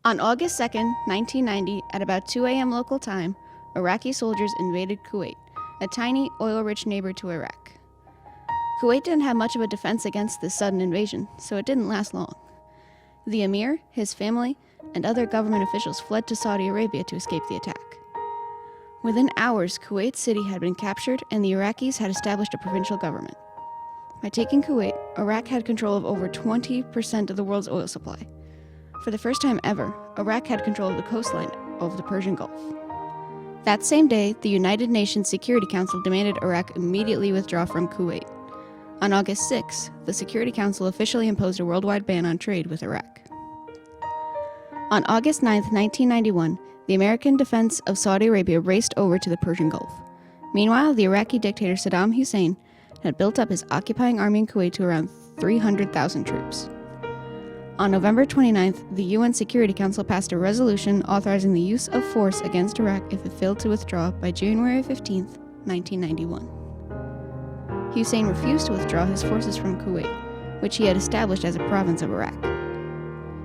On August 2nd, 1990, at about 2 a.m. local time, Iraqi soldiers invaded Kuwait, a tiny, oil-rich neighbor to Iraq. Kuwait didn't have much of a defense against this sudden invasion, so it didn't last long. The emir, his family, and other government officials fled to Saudi Arabia to escape the attack. Within hours, Kuwait City had been captured and the Iraqis had established a provincial government. By taking Kuwait, Iraq had control of over 20% of the world's oil supply. For the first time ever, Iraq had control of the coastline of the Persian Gulf. That same day, the United Nations Security Council demanded Iraq immediately withdraw from Kuwait. On August 6, the Security Council officially imposed a worldwide ban on trade with Iraq. On August 9, 1991, the American defense of Saudi Arabia raced over to the Persian Gulf. Meanwhile, the Iraqi dictator Saddam Hussein had built up his occupying army in Kuwait to around 300,000 troops. On November 29th, the UN Security Council passed a resolution authorizing the use of force against Iraq if it failed to withdraw by January 15, 1991. Hussein refused to withdraw his forces from Kuwait, which he had established as a province of Iraq.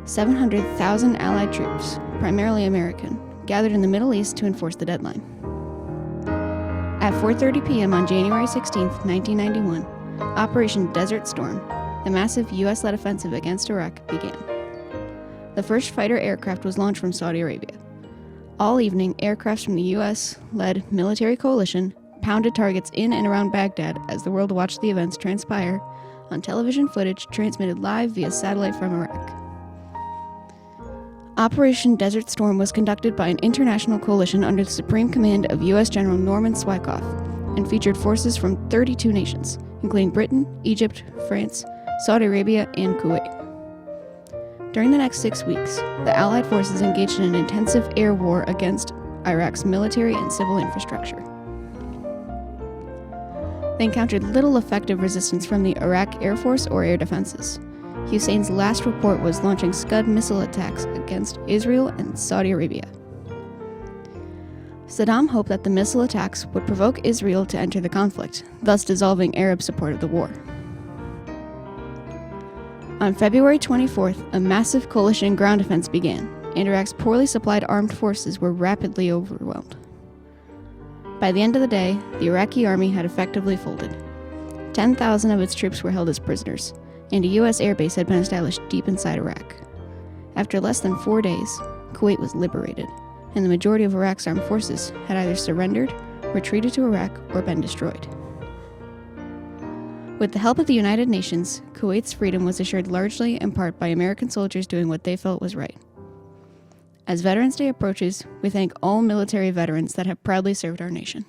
700,000 Allied troops, primarily American, gathered in the Middle East to enforce the deadline. At 4:30 p.m. on January 16, 1991, Operation Desert Storm, the massive U.S.-led offensive against Iraq, began. The first fighter aircraft was launched from Saudi Arabia. All evening, aircraft from the U.S.-led military coalition pounded targets in and around Baghdad as the world watched the events transpire on television footage transmitted live via satellite from Iraq. Operation Desert Storm was conducted by an international coalition under the supreme command of U.S. General Norman Swykoff and featured forces from 32 nations, including Britain, Egypt, France, Saudi Arabia, and Kuwait. During the next 6 weeks, the Allied forces engaged in an intensive air war against Iraq's military and civil infrastructure. They encountered little effective resistance from the Iraq Air Force or air defenses. Hussein's last report was launching Scud missile attacks against Israel and Saudi Arabia. Saddam hoped that the missile attacks would provoke Israel to enter the conflict, thus dissolving Arab support of the war. On February 24th, a massive coalition ground defense began, and Iraq's poorly supplied armed forces were rapidly overwhelmed. By the end of the day, the Iraqi army had effectively folded. 10,000 of its troops were held as prisoners, and a U.S. airbase had been established deep inside Iraq. After less than 4 days, Kuwait was liberated, and the majority of Iraq's armed forces had either surrendered, retreated to Iraq, or been destroyed. With the help of the United Nations, Kuwait's freedom was assured largely in part by American soldiers doing what they felt was right. As Veterans Day approaches, we thank all military veterans that have proudly served our nation.